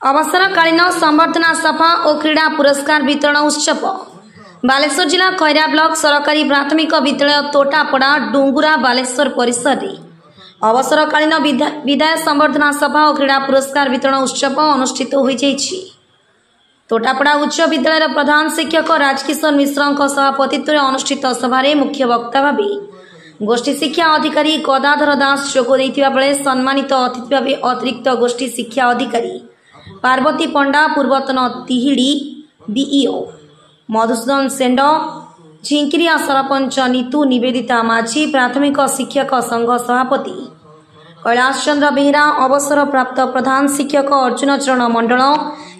अवसरकालीन संबर्धना सभा और क्रीड़ा पुरस्कार वितरण उत्सव बालेश्वर जिला खैरा ब्लॉक सरकारी प्राथमिक विद्यालय तोटापड़ा डुंगुरा बालेश्वर परिसर रे अवसरकालीन विदाय संबर्धना सभा और क्रीड़ा पुरस्कार वितरण उत्सव अनुष्ठित हो जाइछि। तोटापड़ा उच्च विद्यालय प्रधान शिक्षक राजकिशोर मिश्र सभापतित्व अनुष्ठित सभारे मुख्य वक्ता भावे गोष्ठी शिक्षा अधिकारी गदाधर दास जोग देथिबा बेले सम्मानित अतिथि भावे अतिरिक्त गोष्ठी शिक्षा अधिकारी पार्वती पंडा पूर्वतन तिहिड़ी बीईओ मधुसूदन सेंड झिंकिरिया सरपंच नीतू निवेदिता माझी प्राथमिक शिक्षक संघ सभापति कैलाश चंद्र बेहरा अवसर प्राप्त प्रधान शिक्षक अर्जुन चरण मंडल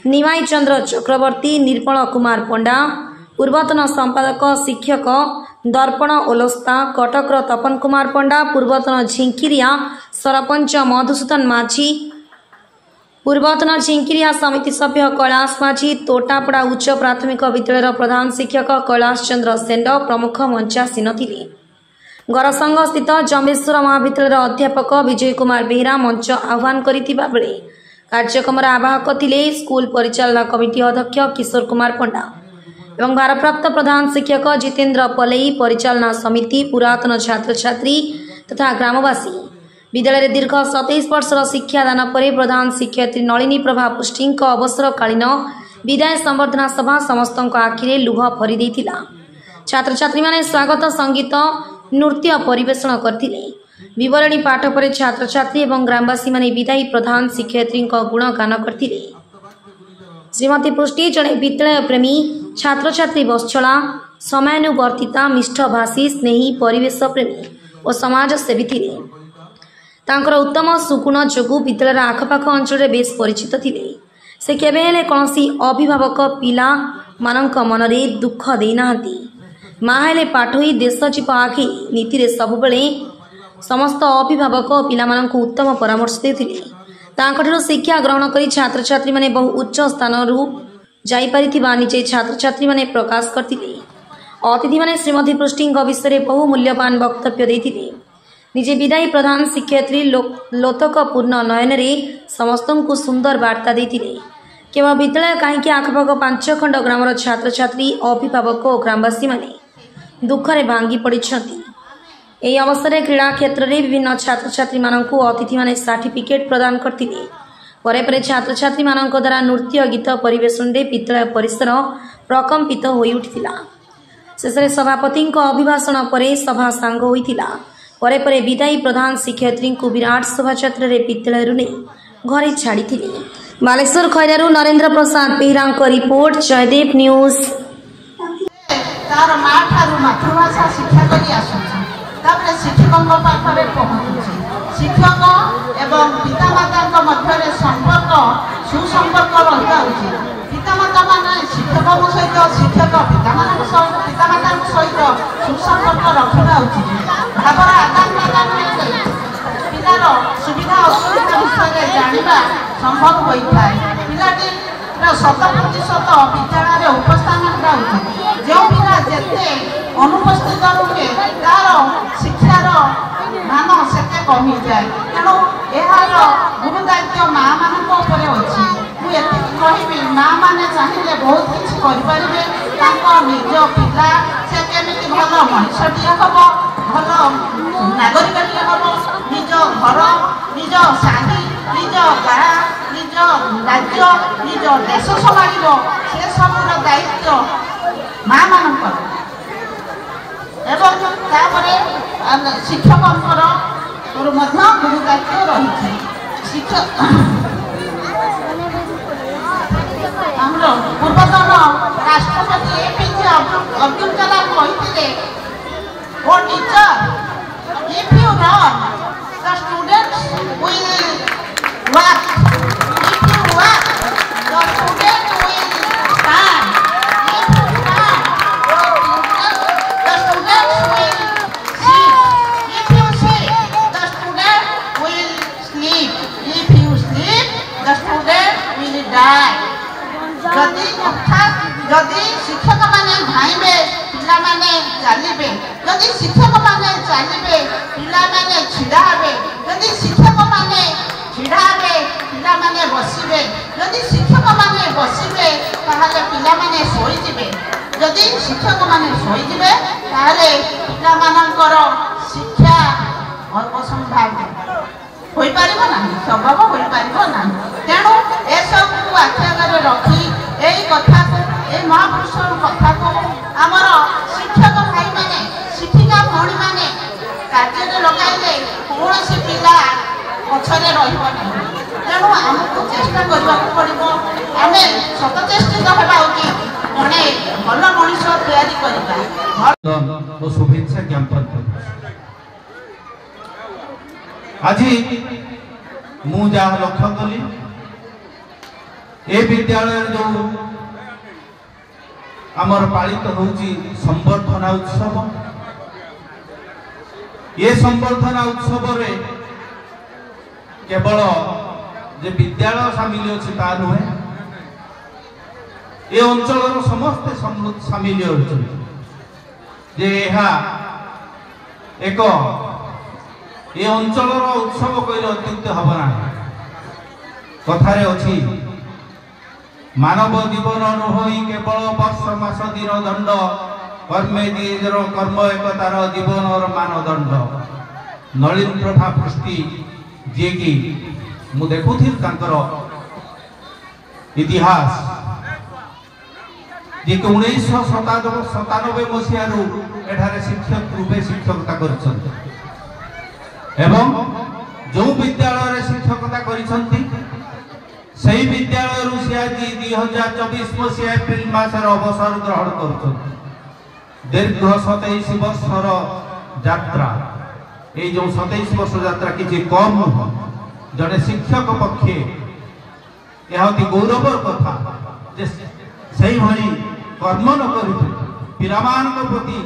निमाई चंद्र चक्रवर्ती निर्मल कुमार पंडा पूर्वतन संपादक शिक्षक दर्पण ओलस्ता कटकर तपन कुमार पंडा पूर्वतन झिंकिरिया सरपंच मधुसूदन माझी पूर्वतन झिंकिरिया समिति सभ्य कैलाश माझी तोटापड़ा उच्च प्राथमिक विद्यालय प्रधान शिक्षक कैलाश चंद्र सेंड प्रमुख मंचासीन थिले। गरसंग स्थित जम्बेश्वर महाविद्यालय अध्यापक विजय कुमार बेहरा मंच आह्वान करिथिबा बेले कार्यक्रम आवाहक थिले स्कूल परिचालना कमिटी अध्यक्ष किशोर कुमार पंडा एवं भारप्राप्त प्रधान शिक्षक जितेंद्र पलई परिचालना समिति पुरातन छात्र छात्री तथा ग्रामवासी विद्यालय दीर्घ 27 वर्षर शिक्षादान पर प्रधान शिक्षयित्री नलिनी प्रभा पुष्टि अवसरकालीन विदाय संबर्धना सभा समस्त आखिरे लुह भरी देथिला। छात्र छात्री माने स्वागत संगीत नृत्य परिवेषण करथिले। विवरणी पाठ पर छात्र छात्री एवं ग्रामवासी माने विदायी प्रधान शिक्षयित्री गुणगान करथिले। श्रीमती पुष्टि जड़े विद्यालय प्रेमी छात्र छात्री वत्सला समयानुवर्तिता मिष्ठभाषी स्नेही परिवेश प्रेमी और समाज सेवी थिले। तांकर उत्तम सुगुण जोगु विद्यालय आखपाख अंचल बेस परिचित थिले। से केबे हेले कोनसी अभिभावक पिला मानक मनरे दुख देनाहांती। माँ हेले पाठोई देश जीव आखि नीति रे सबुबले समस्त अभिभावक पिला मानक उत्तम परामर्श देथिले। तांकठरो शिक्षा ग्रहण करी छात्र छात्री माने बहु उच्च स्थान रु जाई परिथिबा निजे छात्र छात्री माने प्रकाश करथिले। अतिथि माने श्रीमती पुष्टि विषय बहु मूल्यवान वक्तव्य देथिले। निजे विदायी प्रधान शिक्षयित्री लोतकपूर्ण नयन रे समस्त को सुंदर वार्ता देथिले। केवल विद्यालय कहीं आखपाख 5 खंड ग्रामर छात्र छात्री अभिभावक और ग्रामवासी माने दुखरे भांगी पड़िछंती। एही अवसर क्रीड़ा क्षेत्र में विभिन्न छात्र छात्री मानकु अतिथि माने सर्टिफिकेट प्रदान करथिले। परे परे छात्र छात्री मानक द्वारा नृत्य गीत परिवेषण रे विद्यालय परिसर प्रकंपित होई उठिथिला। शेषरे सभापति अभिभाषण परे सभा सांग होइथिला। परे परे विदायी प्रधान शिक्षयित्री को विराट शोभायात्रा रे विद्यालय ने घरे छाड़ी थिले। बालेश्वर खैरारू नरेंद्र प्रसाद बेहरा रिपोर्ट जयदेव न्यूज। तार मां ठारू मातृभाषा शिक्षा करी आसुछि तापर शिक्षकक पाखरे पहुँचुछि। शिक्षक एवं पितामाता मध्य संपर्क सुसंपर्क रहा उचित। पितामाता माने शिक्षक सहित शिक्षक पितामाता सहित सुसंपर्क रखा उचित। भावर आदान प्रदान पिलार सुविधा असुविधा विषय जाना संभव होता है। पिलाटी 100% विद्यालय उपस्थान करा उचित। जो पिला जिते अनुपस्थित रुहे तार शिक्षार मान से कमी जाए। तेणु यार गुरु दायित्व माँ मान अच्छी। मुझे कहबी माँ मैंने चाहिए बहुत किसी करें निज पिला से केमी भल मनुष्यटे हम भल नागरिकटे हम निज घर निज साही निज गाँ निज राज्य निज देश संभाल से सबूर दायित्व माँ मान शिक्षक गुरु दायित्व रही। शिक्षक पूर्वतन राष्ट्रपति एपीजे अब्दुल कलाम कहते O teacher if you run the students will work if you work the student will stand if you stand the students will sit if you sit the student will sleep if you sleep the student will die. जदि शिक्षक माने धाइबे पिला माने चलिबे। जदि शिक्षक माने चलिबे पिला माने छिड़ा हेबे। जदि शिक्षक माने छिड़ा हेबे ପିଲାମାନେ ବସିବେ। ଯଦି ଶିକ୍ଷକମାନେ ବସିବେ ତାହେଲେ ପିଲାମାନେ ଶୋଇଯିବେ। ଯଦି ଶିକ୍ଷକମାନେ ଶୋଇଯିବେ ତାହେଲେ ପିଲାମାନଙ୍କର ଶିକ୍ଷା ଅସମ୍ଭାବ୍ୟ ହୋଇପାରିବ ନାହିଁ, ସମ୍ଭବ ହୋଇପାରିବ ନାହିଁ। ତେଣୁ ଏସବୁକୁ ଆଖି ଆଗରେ ରଖି ଏଇ କଥାକୁ, ଏଇ ମହାପୁରୁଷଙ୍କ କଥାକୁ ଆମର ଶିକ୍ଷକ ଭାଇମାନେ, ଶିକ୍ଷିକା ଭଉଣୀମାନେ କାର୍ଯ୍ୟରେ ଲଗାଇଲେ କୌଣସି ପିଲା ପଛରେ ରହିବ ନାହିଁ। ତେଣୁ ଆମକୁ ଚେଷ୍ଟା କରିବାକୁ ପଡ଼ିବ। ଆମେ ସତଚେଷ୍ଟିତ ହେବା ଉଚିତ, ଜଣେ ଭଲ ମଣିଷ ତିଆରି କରିବା। शुभेच्छा ज्ञापन आज मु जहाँ लक्ष्य कली ए विद्यालय जो आमर पालित होउची संबर्धना उत्सव। ये संबर्धना उत्सव रे केवल जे विद्यालय सामिल अछि ता नुहे, ए अंचल समस्त सामिल अछि जे यहा एक ए अंचल उत्सव कहले अत्युक्त हब ना। कथारे अछि मानव जीवन नुहई केवल वर्ष मास दिन दंड, कर्मे दीजर कर्म एकतार जीवन और मानदंड। नलिन प्रभा पृष्टि जे कि मु देखुथि तांकर इतिहास जे कि 1997 मसीहारू एठारे शिक्षक रूपे शिक्षकता करिसंती एवं जो विद्यालय रे शिक्षकता करिसंती सही विद्यालय रु से आज 2024 मसीहा एप्रिल मासर अवसर ग्रहण करुछंती। दीर्घ 27 वर्षर यात्रा, ए जो 27 वर्ष यात्रा किछि कम नुह। जड़े शिक्षक पक्षे यह अति गौरवर कथा जे सही भली कर्म न करिथे पिलामान प्रति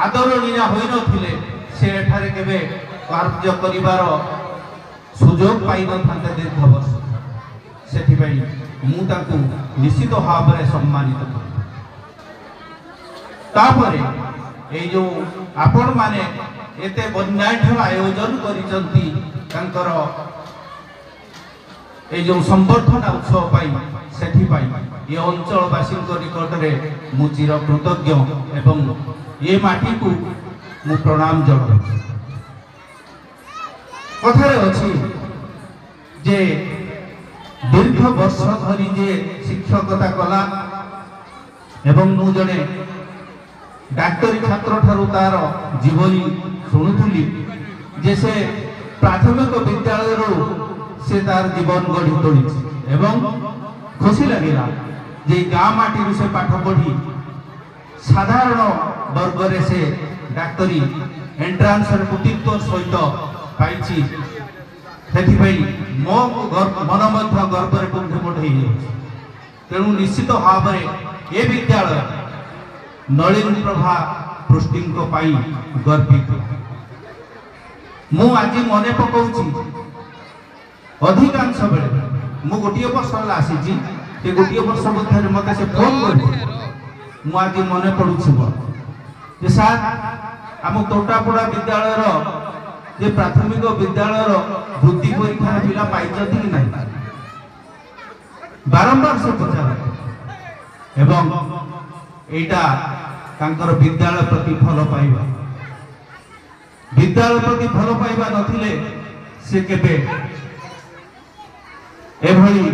आदरणीय होई नथिले से एठारे केबे कार्य करिवार सुजोग पाई नथान्ते दीर्घ वर्ष। सेथि पई मु ताकू निश्चित भावरे सम्मानित करी। तापरे ए जो आपण माने एते बन्याढ्य आयोजन करिसंती तांकर ए जो संबर्धना उत्सव पाई सेथि पाई ये अंचलवासी निकट में मु चिर कृतज्ञ एवं ये माटी को मु प्रणाम जणाऊ। कथारे अछि जे दीर्घ वर्ष धरी जे शिक्षकता कला एवं मु जने डाक्टरी छात्र ठारू तार जीवनी शुणुली जे से प्राथमिक विद्यालय से तार जीवन गढ़ी तोड़ी एवं खुशी लगिला जे गाँ माटी से पाठ पढ़ी साधारण वर्ग रे से डाक्तरी एंट्रांस कृतित्व सहित पाइछि। सेथि पई मो मन मध्य गर्व रे कुंठमोठ हो। तेणु निश्चित भाव में ये विद्यालय नलिन प्रभा पृष्टि पाई गर्वित। मु आज मन पकाउछि अधिकांश बेले मु गोटे वर्ष आसी गोटे वर्ष मध्य मत से फोन कर आज मन पड़ुछि सार आम तोटापड़ा विद्यालय जे प्राथमिक विद्यालय वृत्ति परीक्षा पिला पाई कि नहीं बारंबार से पचार एवं एटा तांकर विद्यालय प्रति भल पाइबा विद्यालय प्रति भल पाइबा नथिले से केबे एभली